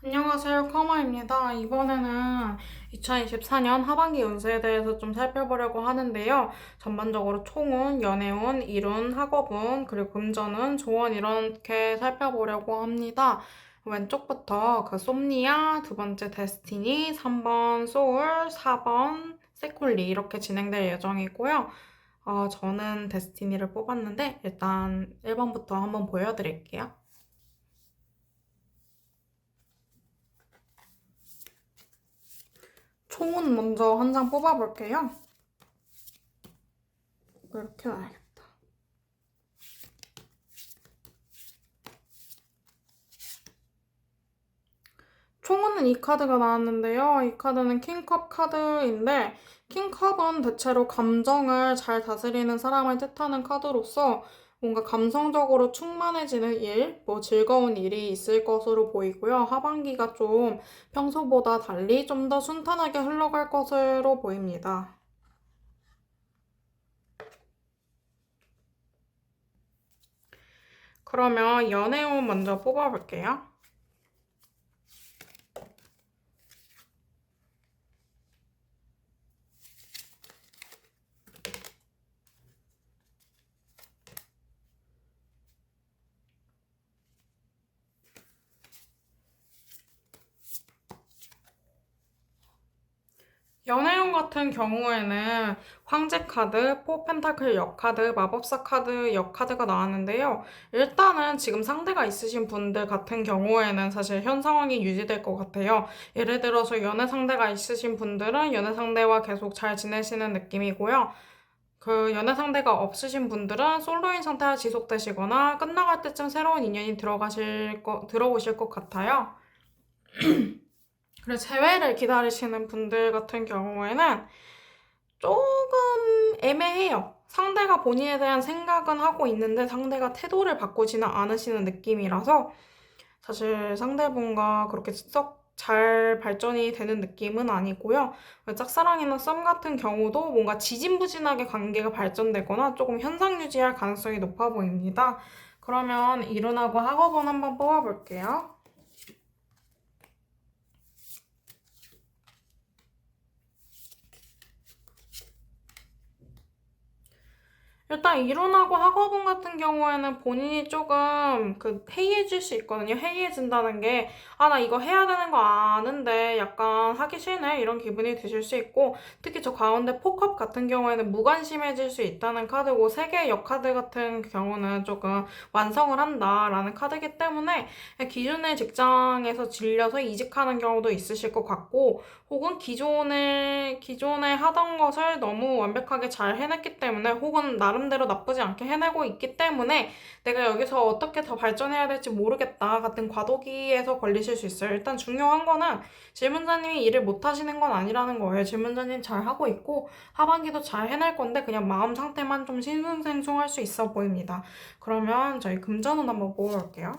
안녕하세요, 커머입니다. 이번에는 2024년 하반기 운세에 대해서 좀 살펴보려고 하는데요. 전반적으로 총운, 연애운, 일운, 학업운, 그리고 금전운, 조언 이렇게 살펴보려고 합니다. 왼쪽부터 그 솜니아, 두 번째 데스티니, 3번 소울, 4번 세콜리 이렇게 진행될 예정이고요. 저는 데스티니를 뽑았는데 일단 1번부터 한번 보여드릴게요. 총은 먼저 한 장 뽑아볼게요. 이렇게 놔야겠다. 총은 이 카드가 나왔는데요. 이 카드는 킹컵 카드인데 킹컵은 대체로 감정을 잘 다스리는 사람을 뜻하는 카드로서 뭔가 감성적으로 충만해지는 일, 뭐 즐거운 일이 있을 것으로 보이고요. 하반기가 좀 평소보다 달리 좀 더 순탄하게 흘러갈 것으로 보입니다. 그러면 연애운 먼저 뽑아볼게요. 연애운 같은 경우에는 황제 카드, 포 펜타클 역 카드, 마법사 카드 역 카드가 나왔는데요. 일단은 지금 상대가 있으신 분들 같은 경우에는 사실 현 상황이 유지될 것 같아요. 예를 들어서 연애 상대가 있으신 분들은 연애 상대와 계속 잘 지내시는 느낌이고요. 그 연애 상대가 없으신 분들은 솔로인 상태가 지속되시거나 끝나갈 때쯤 새로운 인연이 들어오실 것 같아요. 그리고 재회를 기다리시는 분들 같은 경우에는 조금 애매해요. 상대가 본인에 대한 생각은 하고 있는데 상대가 태도를 바꾸지는 않으시는 느낌이라서 사실 상대분과 그렇게 썩 잘 발전이 되는 느낌은 아니고요. 짝사랑이나 썸 같은 경우도 뭔가 지진부진하게 관계가 발전되거나 조금 현상 유지할 가능성이 높아 보입니다. 그러면 이론하고 학업은 한번 뽑아볼게요. 일단 이론하고 학업은 같은 경우에는 본인이 조금 그 해이해질 수 있거든요. 해이해진다는 게, 아, 나 이거 해야 되는 거 아는데 약간 하기 싫네. 이런 기분이 드실 수 있고, 특히 저 가운데 포컵 같은 경우에는 무관심해질 수 있다는 카드고, 세계의 역카드 같은 경우는 조금 완성을 한다라는 카드이기 때문에 기존의 직장에서 질려서 이직하는 경우도 있으실 것 같고, 혹은 기존에 하던 것을 너무 완벽하게 잘 해냈기 때문에, 혹은 나름대로 나쁘지 않게 해내고 있기 때문에, 내가 여기서 어떻게 더 발전해야 될지 모르겠다 같은 과도기에서 걸리실 수 있어요. 일단 중요한 거는 질문자님이 일을 못 하시는 건 아니라는 거예요. 질문자님 잘 하고 있고, 하반기도 잘 해낼 건데, 그냥 마음 상태만 좀 싱숭생숭할 수 있어 보입니다. 그러면 저희 금전운 한번 뽑아볼게요.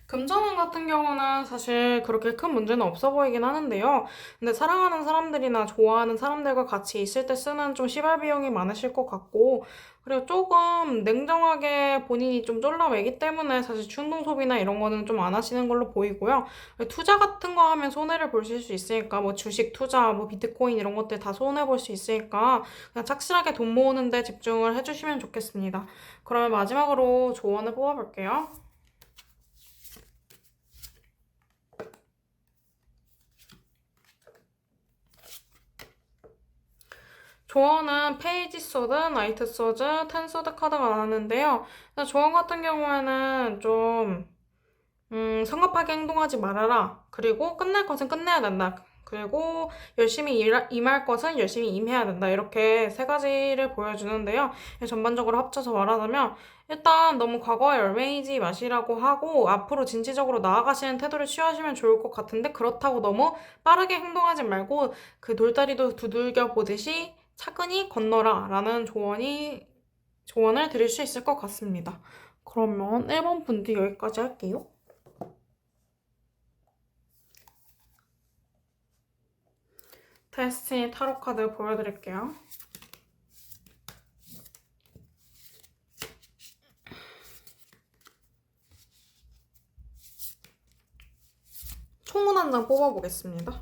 금전운 같은 경우는 사실 그렇게 큰 문제는 없어 보이긴 하는데요. 근데 사랑하는 사람들이나 좋아하는 사람들과 같이 있을 때 쓰는 좀 시발 비용이 많으실 것 같고, 그리고 조금 냉정하게 본인이 좀 쫄라매기 때문에 사실 충동 소비나 이런 거는 좀 안 하시는 걸로 보이고요. 투자 같은 거 하면 손해를 보실 수 있으니까, 뭐 주식 투자, 뭐 비트코인 이런 것들 다 손해 볼 수 있으니까 그냥 착실하게 돈 모으는 데 집중을 해주시면 좋겠습니다. 그러면 마지막으로 조언을 뽑아볼게요. 조언은 페이지 소드, 나이트 소드, 텐 소드 카드가 나왔는데요. 조언 같은 경우에는 좀 성급하게 행동하지 말아라. 그리고 끝낼 것은 끝내야 된다. 그리고 열심히 임할 것은 열심히 임해야 된다. 이렇게 세 가지를 보여주는데요. 전반적으로 합쳐서 말하자면 일단 너무 과거에 얽매이지 마시라고 하고 앞으로 진취적으로 나아가시는 태도를 취하시면 좋을 것 같은데 그렇다고 너무 빠르게 행동하지 말고 그 돌다리도 두들겨 보듯이 차근히 건너라 라는 조언을 드릴 수 있을 것 같습니다. 그러면 1번 분들 여기까지 할게요. 데스티니 타로 카드 보여드릴게요. 총은 한 장 뽑아보겠습니다.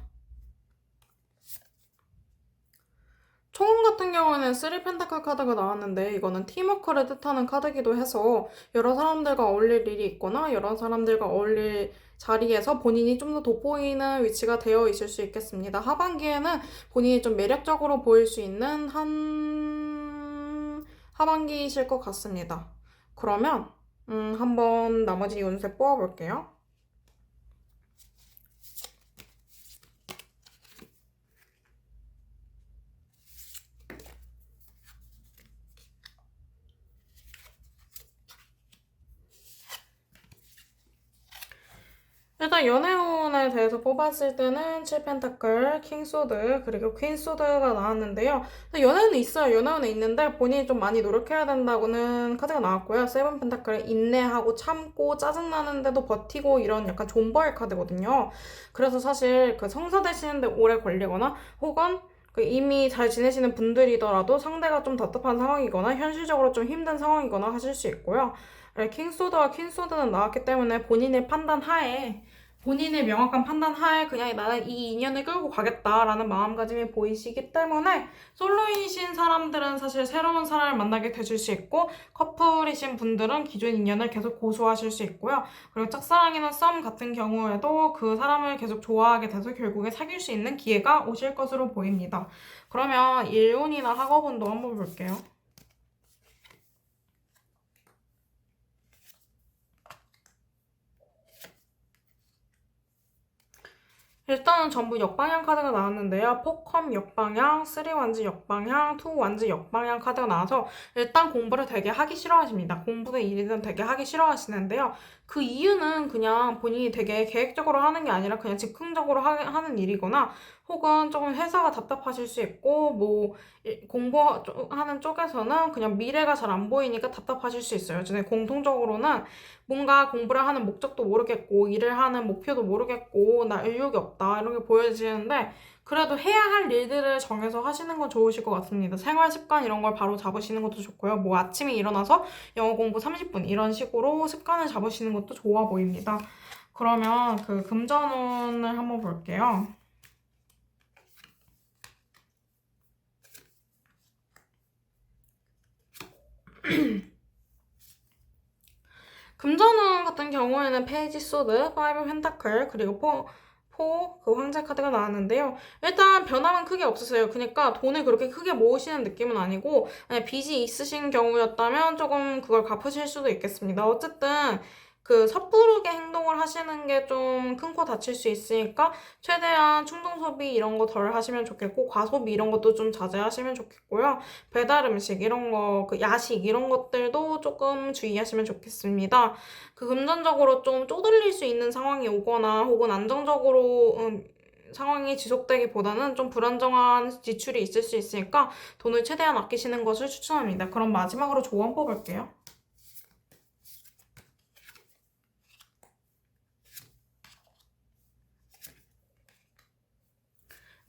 총은 같은 경우에는 3 펜타클 카드가 나왔는데 이거는 팀워크를 뜻하는 카드이기도 해서 여러 사람들과 어울릴 일이 있거나 여러 사람들과 어울릴 자리에서 본인이 좀 더 돋보이는 위치가 되어 있을 수 있겠습니다. 하반기에는 본인이 좀 매력적으로 보일 수 있는 한 하반기이실 것 같습니다. 그러면 한번 나머지 운세 뽑아볼게요. 일단 연애운에 대해서 뽑았을 때는 7펜타클, 킹소드, 그리고 퀸소드가 나왔는데요. 연애운은 있어요. 연애운은 있는데 본인이 좀 많이 노력해야 된다고는 카드가 나왔고요. 7펜타클은 인내하고 참고 짜증나는데도 버티고 이런 약간 존버의 카드거든요. 그래서 사실 그 성사되시는데 오래 걸리거나 혹은 이미 잘 지내시는 분들이더라도 상대가 좀 답답한 상황이거나 현실적으로 좀 힘든 상황이거나 하실 수 있고요. 킹소드와 퀸소드는 나왔기 때문에 본인의 판단 하에 본인의 명확한 판단 하에 그냥 나는 이 인연을 끌고 가겠다라는 마음가짐이 보이시기 때문에 솔로이신 사람들은 사실 새로운 사람을 만나게 되실 수 있고 커플이신 분들은 기존 인연을 계속 고수하실 수 있고요. 그리고 짝사랑이나 썸 같은 경우에도 그 사람을 계속 좋아하게 돼서 결국에 사귈 수 있는 기회가 오실 것으로 보입니다. 그러면 일운이나 학업운도 한번 볼게요. 일단은 전부 역방향 카드가 나왔는데요. 포컴 역방향, 3완즈 역방향, 2완즈 역방향 카드가 나와서 일단 공부를 되게 하기 싫어하십니다. 공부든 일이든 되게 하기 싫어하시는데요. 그 이유는 그냥 본인이 되게 계획적으로 하는 게 아니라 그냥 즉흥적으로 하는 일이거나 혹은 조금 회사가 답답하실 수 있고 뭐 공부하는 쪽에서는 그냥 미래가 잘 안 보이니까 답답하실 수 있어요. 저는 공통적으로는 뭔가 공부를 하는 목적도 모르겠고 일을 하는 목표도 모르겠고 나 의욕이 없다 이런 게 보여지는데 그래도 해야 할 일들을 정해서 하시는 건 좋으실 것 같습니다. 생활 습관 이런 걸 바로 잡으시는 것도 좋고요. 뭐 아침에 일어나서 영어 공부 30분 이런 식으로 습관을 잡으시는 것도 좋아 보입니다. 그러면 그 금전운을 한번 볼게요. 금전운 같은 경우에는 페이지 소드, 5 펜타클, 그리고 그 황제 카드가 나왔는데요. 일단 변함은 크게 없었어요. 그러니까 돈을 그렇게 크게 모으시는 느낌은 아니고 빚이 있으신 경우였다면 조금 그걸 갚으실 수도 있겠습니다. 어쨌든 그 섣부르게 행동을 하시는 게 좀 큰 코 다칠 수 있으니까 최대한 충동 소비 이런 거 덜 하시면 좋겠고 과소비 이런 것도 좀 자제하시면 좋겠고요. 배달 음식 이런 거, 그 야식 이런 것들도 조금 주의하시면 좋겠습니다. 그 금전적으로 좀 쪼들릴 수 있는 상황이 오거나 혹은 안정적으로 상황이 지속되기보다는 좀 불안정한 지출이 있을 수 있으니까 돈을 최대한 아끼시는 것을 추천합니다. 그럼 마지막으로 조언 뽑을게요.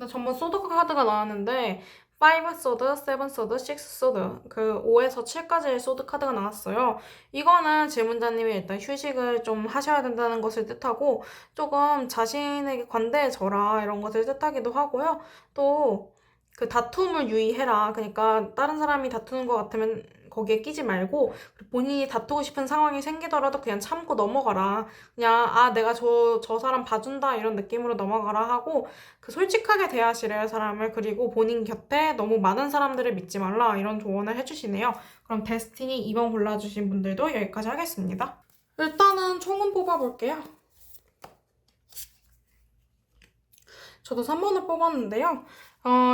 전번 소드 카드가 나왔는데 5 소드, 7 소드, 6 소드 그 5에서 7까지의 소드 카드가 나왔어요. 이거는 질문자님이 일단 휴식을 좀 하셔야 된다는 것을 뜻하고 조금 자신에게 관대해져라 이런 것을 뜻하기도 하고요. 또 그 다툼을 유의해라. 그러니까 다른 사람이 다투는 것 같으면 거기에 끼지 말고 본인이 다투고 싶은 상황이 생기더라도 그냥 참고 넘어가라. 그냥 내가 저 사람 봐준다 이런 느낌으로 넘어가라 하고 그 솔직하게 대하시래요, 사람을. 그리고 본인 곁에 너무 많은 사람들을 믿지 말라 이런 조언을 해주시네요. 그럼 데스티니 2번 골라주신 분들도 여기까지 하겠습니다. 일단은 총은 뽑아볼게요. 저도 3번을 뽑았는데요.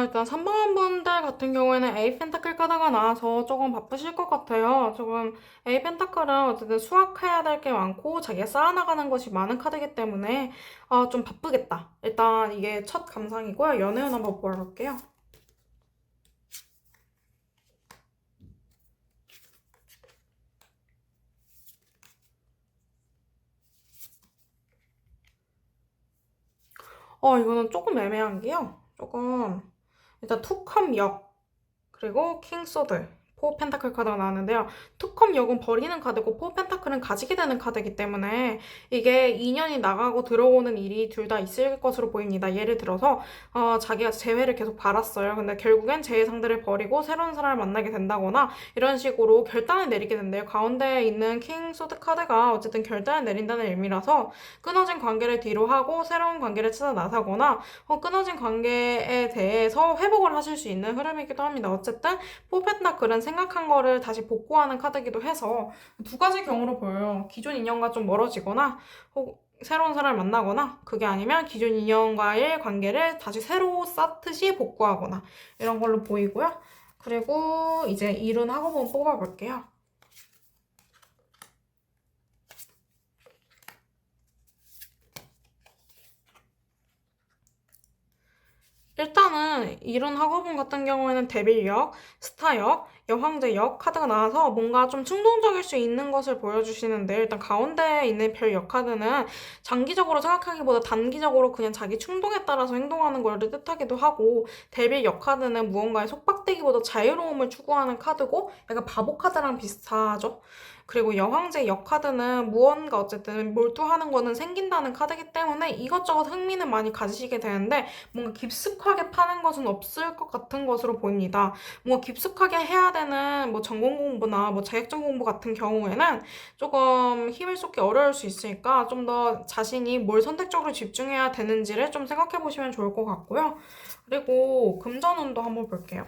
일단 3번 분들 같은 경우에는 A 펜타클 카드가 나와서 조금 바쁘실 것 같아요. 조금 A 펜타클은 어쨌든 수확해야 될 게 많고 자기가 쌓아나가는 것이 많은 카드이기 때문에 좀 바쁘겠다. 일단 이게 첫 감상이고요. 연애운 한번 보여볼게요. 이거는 조금 애매한 게요. 조금 일단 투컵 역 그리고 킹소드 포 펜타클 카드가 나왔는데요. 투컵 역은 버리는 카드고 포 펜타클은 가지게 되는 카드이기 때문에 이게 2년이 나가고 들어오는 일이 둘 다 있을 것으로 보입니다. 예를 들어서 자기가 재회를 계속 바랐어요. 근데 결국엔 재회 상대를 버리고 새로운 사람을 만나게 된다거나 이런 식으로 결단을 내리게 된대요. 가운데 있는 킹 소드 카드가 어쨌든 결단을 내린다는 의미라서 끊어진 관계를 뒤로 하고 새로운 관계를 찾아 나서거나 끊어진 관계에 대해서 회복을 하실 수 있는 흐름이기도 합니다. 어쨌든 포 펜타클은 생각한 거를 다시 복구하는 카드이기도 해서 두 가지 경우로 보여요. 기존 인연과 좀 멀어지거나 혹 새로운 사람을 만나거나 그게 아니면 기존 인연과의 관계를 다시 새로 쌓듯이 복구하거나 이런 걸로 보이고요. 그리고 이제 일은 학업은 뽑아볼게요. 일단은 이런 학업은 같은 경우에는 데빌역, 스타역, 여황제역 카드가 나와서 뭔가 좀 충동적일 수 있는 것을 보여주시는데 일단 가운데에 있는 별 역 카드는 장기적으로 생각하기보다 단기적으로 그냥 자기 충동에 따라서 행동하는 걸 뜻하기도 하고 데빌 역 카드는 무언가에 속박되기보다 자유로움을 추구하는 카드고 약간 바보 카드랑 비슷하죠. 그리고 여황제 역 카드는 무언가 어쨌든 몰두하는 거는 생긴다는 카드이기 때문에 이것저것 흥미는 많이 가지시게 되는데 뭔가 깊숙하게 파는 것은 없을 것 같은 것으로 보입니다. 뭔가 깊숙하게 해야 되는 뭐 전공 공부나 뭐 자격증 공부 같은 경우에는 조금 힘을 쏟기 어려울 수 있으니까 좀 더 자신이 뭘 선택적으로 집중해야 되는지를 좀 생각해 보시면 좋을 것 같고요. 그리고 금전운도 한번 볼게요.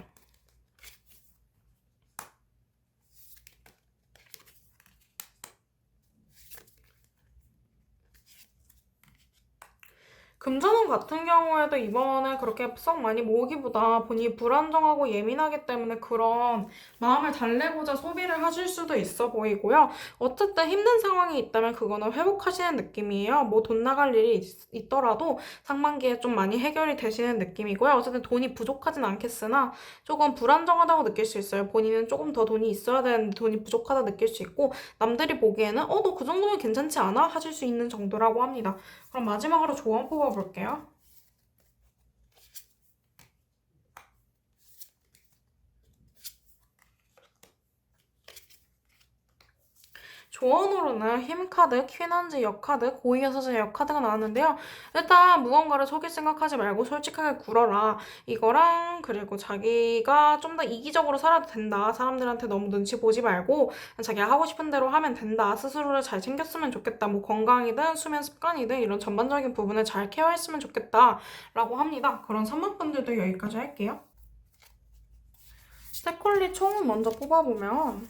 금전운 같은 경우에도 이번에 그렇게 썩 많이 모으기보다 본인이 불안정하고 예민하기 때문에 그런 마음을 달래고자 소비를 하실 수도 있어 보이고요. 어쨌든 힘든 상황이 있다면 그거는 회복하시는 느낌이에요. 뭐 돈 나갈 일이 있더라도 상반기에 좀 많이 해결이 되시는 느낌이고요. 어쨌든 돈이 부족하진 않겠으나 조금 불안정하다고 느낄 수 있어요. 본인은 조금 더 돈이 있어야 되는데 돈이 부족하다 느낄 수 있고 남들이 보기에는 너 그 정도면 괜찮지 않아? 하실 수 있는 정도라고 합니다. 그럼 마지막으로 조언 뽑아볼게요. 조언으로는 힘카드, 퀴넌즈 역카드, 고위여서제 역카드가 나왔는데요. 일단 무언가를 속일 생각하지 말고 솔직하게 굴어라. 이거랑 그리고 자기가 좀 더 이기적으로 살아도 된다. 사람들한테 너무 눈치 보지 말고 자기가 하고 싶은 대로 하면 된다. 스스로를 잘 챙겼으면 좋겠다. 뭐 건강이든 수면 습관이든 이런 전반적인 부분을 잘 케어했으면 좋겠다. 라고 합니다. 그런 3번분들도 여기까지 할게요. 스테콜리 총은 먼저 뽑아보면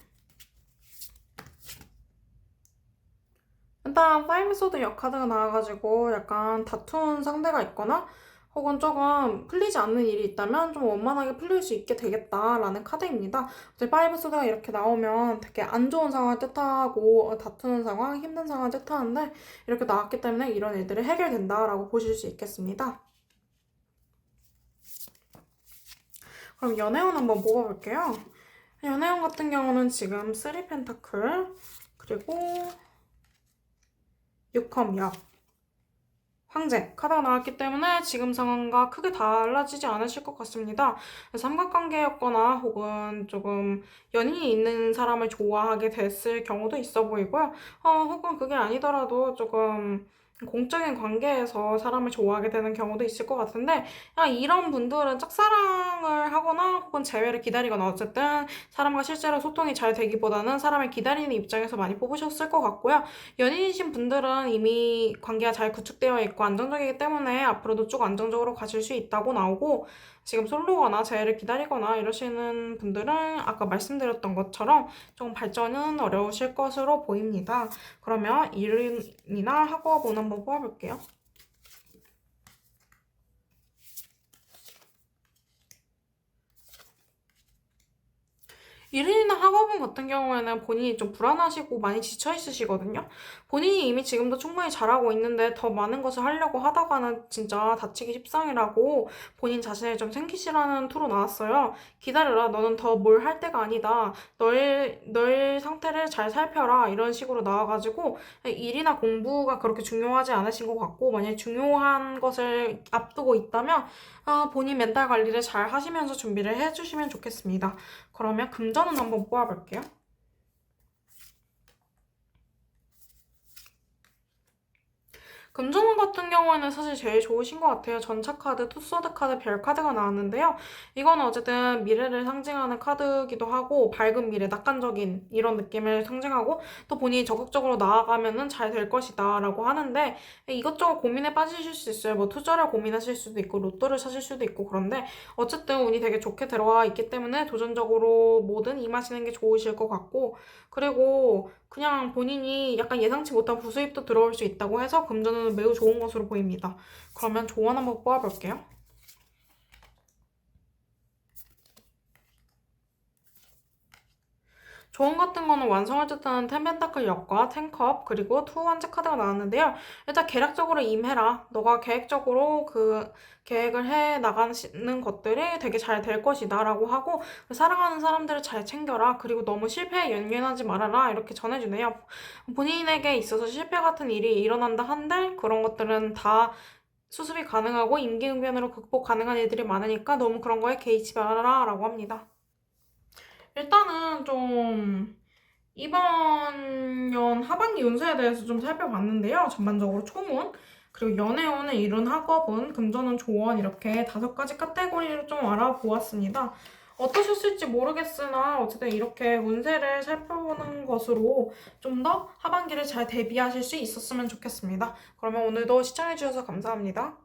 일단 파이브소드 역카드가 나와가지고 약간 다툰 상대가 있거나 혹은 조금 풀리지 않는 일이 있다면 좀 원만하게 풀릴 수 있게 되겠다라는 카드입니다. 이제 파이브소드가 이렇게 나오면 되게 안 좋은 상황을 뜻하고 다투는 상황, 힘든 상황을 뜻하는데 이렇게 나왔기 때문에 이런 일들이 해결된다라고 보실 수 있겠습니다. 그럼 연애운 한번 뽑아볼게요. 연애운 같은 경우는 지금 3 펜타클 그리고 6컵 역 황제 카드가 나왔기 때문에 지금 상황과 크게 달라지지 않으실 것 같습니다. 삼각관계였거나 혹은 조금 연인이 있는 사람을 좋아하게 됐을 경우도 있어 보이고요. 혹은 그게 아니더라도 조금 공적인 관계에서 사람을 좋아하게 되는 경우도 있을 것 같은데 이런 분들은 짝사랑을 하거나 혹은 재회를 기다리거나 어쨌든 사람과 실제로 소통이 잘 되기보다는 사람을 기다리는 입장에서 많이 뽑으셨을 것 같고요. 연인이신 분들은 이미 관계가 잘 구축되어 있고 안정적이기 때문에 앞으로도 쭉 안정적으로 가실 수 있다고 나오고 지금 솔로거나 재회를 기다리거나 이러시는 분들은 아까 말씀드렸던 것처럼 좀 발전은 어려우실 것으로 보입니다. 그러면 일이나 학업은 한번 뽑아볼게요. 일이나 학업은 같은 경우에는 본인이 좀 불안하시고 많이 지쳐 있으시거든요. 본인이 이미 지금도 충분히 잘하고 있는데 더 많은 것을 하려고 하다가는 진짜 다치기 십상이라고 본인 자신을 좀 챙기시라는 투로 나왔어요. 기다려라. 너는 더 뭘 할 때가 아니다. 널 상태를 잘 살펴라. 이런 식으로 나와가지고 일이나 공부가 그렇게 중요하지 않으신 것 같고 만약에 중요한 것을 앞두고 있다면 본인 멘탈 관리를 잘 하시면서 준비를 해주시면 좋겠습니다. 그러면 금전 금전운 한번 뽑아볼게요. 금전운 같은 경우에는 사실 제일 좋으신 것 같아요. 전차카드, 투소드 카드, 별 카드가 나왔는데요. 이거는 어쨌든 미래를 상징하는 카드이기도 하고 밝은 미래, 낙관적인 이런 느낌을 상징하고 또 본인이 적극적으로 나아가면은 잘 될 것이다 라고 하는데 이것저것 고민에 빠지실 수 있어요. 뭐 투자를 고민하실 수도 있고 로또를 사실 수도 있고 그런데 어쨌든 운이 되게 좋게 들어와 있기 때문에 도전적으로 뭐든 임하시는 게 좋으실 것 같고 그리고 그냥 본인이 약간 예상치 못한 부수입도 들어올 수 있다고 해서 금전은 매우 좋은 것으로 보입니다. 그러면 조언 한번 뽑아볼게요. 조언 같은 거는 완성을 뜻하는 텐펜타클 역과 텐컵 그리고 투 환자 카드가 나왔는데요. 일단 계략적으로 임해라. 너가 계획적으로 그 계획을 해 나가는 것들이 되게 잘 될 것이다 라고 하고 사랑하는 사람들을 잘 챙겨라. 그리고 너무 실패에 연연하지 말아라. 이렇게 전해주네요. 본인에게 있어서 실패 같은 일이 일어난다 한들 그런 것들은 다 수습이 가능하고 임기응변으로 극복 가능한 일들이 많으니까 너무 그런 거에 개의치 말아라 라고 합니다. 일단은 좀 이번 년 하반기 운세에 대해서 좀 살펴봤는데요. 전반적으로 총운, 그리고 연애운을 이룬 학업운, 금전운, 조언 이렇게 5가지 카테고리를 좀 알아보았습니다. 어떠셨을지 모르겠으나 어쨌든 이렇게 운세를 살펴보는 것으로 좀 더 하반기를 잘 대비하실 수 있었으면 좋겠습니다. 그러면 오늘도 시청해주셔서 감사합니다.